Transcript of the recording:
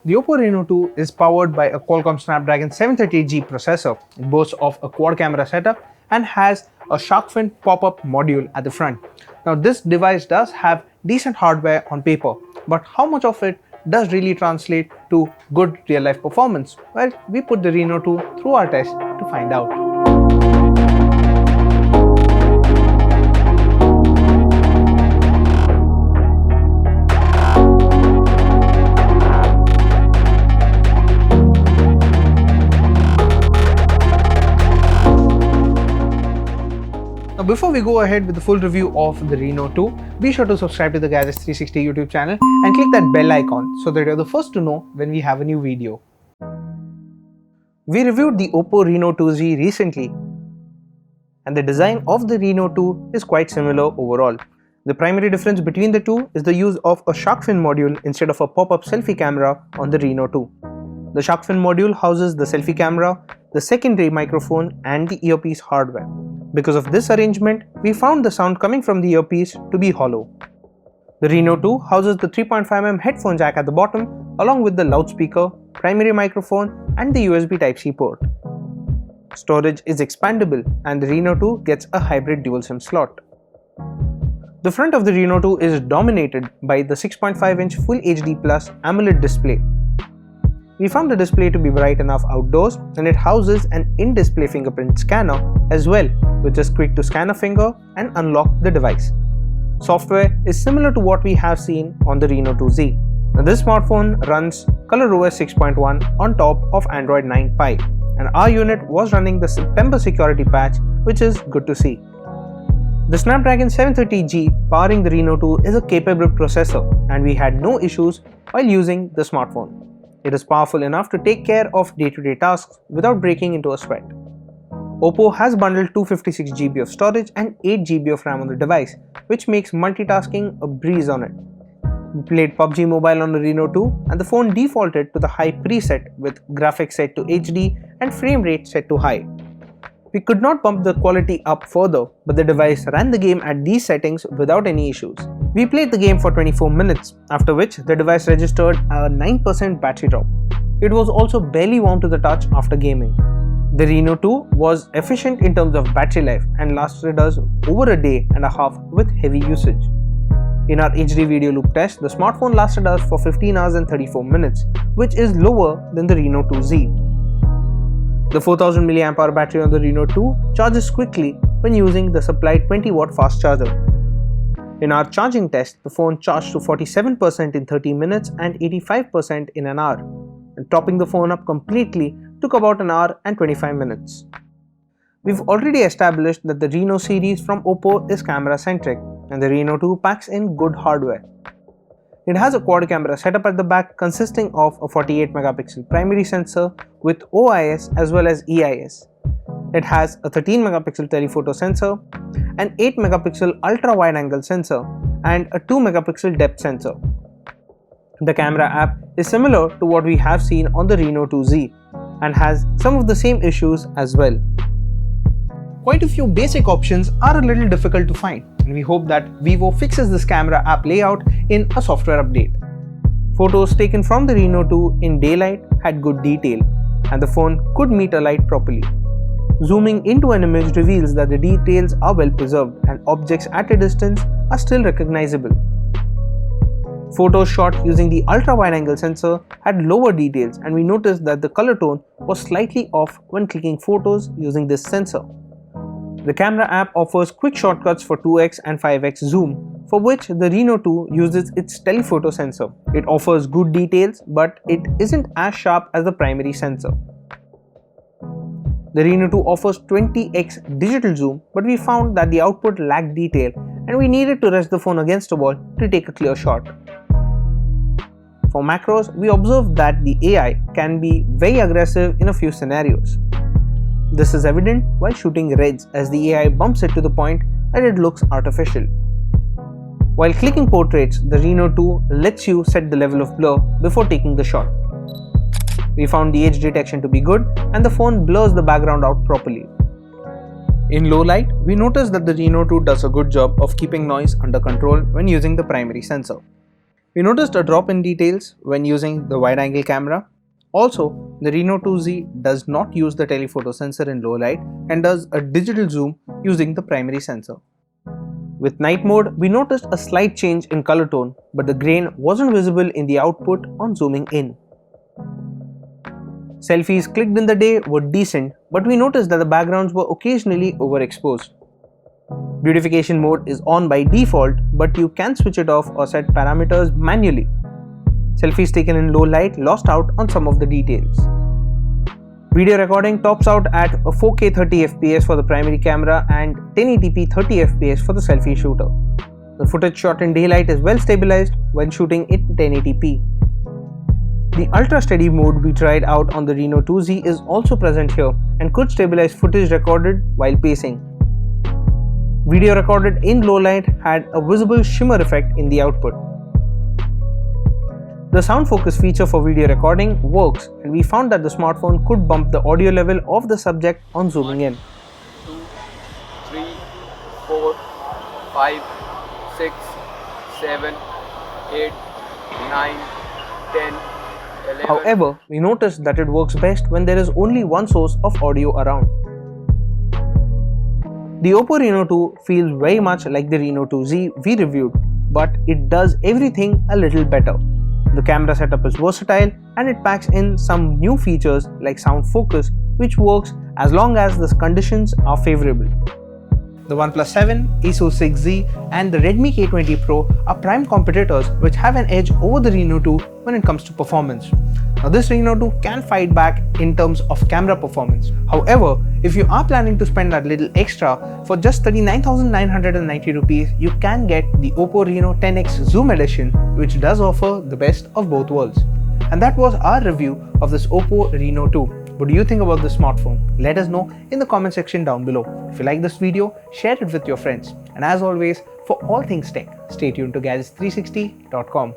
The Oppo Reno 2 is powered by a Qualcomm Snapdragon 738G processor. It boasts of a quad camera setup and has a shark fin pop-up module at the front. Now this device does have decent hardware on paper, but how much of it does really translate to good real-life performance? Well, we put the Reno 2 through our test to find out. Now before we go ahead with the full review of the Reno 2, be sure to subscribe to the Gadgets 360 YouTube channel and click that bell icon so that you're the first to know when we have a new video. We reviewed the Oppo Reno 2Z recently, and the design of the Reno 2 is quite similar overall. The primary difference between the two is the use of a shark fin module instead of a pop-up selfie camera on the Reno 2. The shark fin module houses the selfie camera, the secondary microphone and the earpiece hardware. Because of this arrangement, we found the sound coming from the earpiece to be hollow. The Reno 2 houses the 3.5mm headphone jack at the bottom along with the loudspeaker, primary microphone and the USB Type-C port. Storage is expandable and the Reno 2 gets a hybrid dual SIM slot. The front of the Reno 2 is dominated by the 6.5-inch Full HD Plus AMOLED display. We found the display to be bright enough outdoors, and it houses an in-display fingerprint scanner as well, which is quick to scan a finger and unlock the device. Software is similar to what we have seen on the Reno 2Z. Now this smartphone runs ColorOS 6.1 on top of Android 9 Pie, and our unit was running the September security patch, which is good to see. The Snapdragon 730G powering the Reno 2 is a capable processor, and we had no issues while using the smartphone. It is powerful enough to take care of day-to-day tasks without breaking into a sweat. Oppo has bundled 256GB of storage and 8GB of RAM on the device, which makes multitasking a breeze on it. We played PUBG Mobile on the Reno 2 and the phone defaulted to the high preset with graphics set to HD and frame rate set to high. We could not bump the quality up further, but the device ran the game at these settings without any issues. We played the game for 24 minutes, after which the device registered a 9% battery drop. It was also barely warm to the touch after gaming. The Reno 2 was efficient in terms of battery life and lasted us over a day and a half with heavy usage. In our HD video loop test, the smartphone lasted us for 15 hours and 34 minutes, which is lower than the Reno 2Z. The 4000 mAh battery on the Reno 2 charges quickly when using the supplied 20W fast charger. In our charging test, the phone charged to 47% in 30 minutes and 85% in an hour, and topping the phone up completely took about an hour and 25 minutes. We've already established that the Reno series from Oppo is camera-centric, and the Reno 2 packs in good hardware. It has a quad camera setup at the back consisting of a 48MP primary sensor with OIS as well as EIS. It has a 13MP telephoto sensor, an 8MP ultra wide angle sensor and a 2MP depth sensor. The camera app is similar to what we have seen on the Reno 2Z and has some of the same issues as well. Quite a few basic options are a little difficult to find, and we hope that Vivo fixes this camera app layout in a software update. Photos taken from the Reno 2 in daylight had good detail, and the phone could meet a light properly. Zooming into an image reveals that the details are well preserved and objects at a distance are still recognizable. Photos shot using the ultra wide angle sensor had lower details, and we noticed that the color tone was slightly off when clicking photos using this sensor. The camera app offers quick shortcuts for 2x and 5x zoom, for which the Reno 2 uses its telephoto sensor. It offers good details, but it isn't as sharp as the primary sensor. The Reno 2 offers 20x digital zoom, but we found that the output lacked detail and we needed to rest the phone against a wall to take a clear shot. For macros, we observed that the AI can be very aggressive in a few scenarios. This is evident while shooting reds, as the AI bumps it to the point that it looks artificial. While clicking portraits, the Reno 2 lets you set the level of blur before taking the shot. We found the edge detection to be good and the phone blurs the background out properly. In low light, we noticed that the Reno 2 does a good job of keeping noise under control when using the primary sensor. We noticed a drop in details when using the wide-angle camera. Also, the Reno 2Z does not use the telephoto sensor in low light and does a digital zoom using the primary sensor. With night mode, we noticed a slight change in color tone, but the grain wasn't visible in the output on zooming in. Selfies clicked in the day were decent, but we noticed that the backgrounds were occasionally overexposed. Beautification mode is on by default, but you can switch it off or set parameters manually. Selfies taken in low light lost out on some of the details. Video recording tops out at a 4K 30fps for the primary camera and 1080p 30fps for the selfie shooter. The footage shot in daylight is well stabilized when shooting it 1080p. The ultra steady mode we tried out on the Reno 2Z is also present here and could stabilize footage recorded while pacing. Video recorded in low light had a visible shimmer effect in the output. The sound focus feature for video recording works, and we found that the smartphone could bump the audio level of the subject on zooming in. 2, 3, 4, 5, 6, 7, 8, 9, 10, 11. However, we noticed that it works best when there is only one source of audio around. The Oppo Reno 2 feels very much like the Reno 2Z we reviewed, but it does everything a little better. The camera setup is versatile and it packs in some new features like sound focus, which works as long as the conditions are favorable. The OnePlus 7, Asus 6Z and the Redmi K20 Pro are prime competitors which have an edge over the Reno 2 when it comes to performance. Now this Reno 2 can fight back in terms of camera performance. However, if you are planning to spend that little extra, for just 39,990 rupees, you can get the Oppo Reno 10X Zoom Edition, which does offer the best of both worlds. And that was our review of this Oppo Reno 2. What do you think about this smartphone? Let us know in the comment section down below. If you like this video, share it with your friends. And as always, for all things tech, stay tuned to gadgets360.com.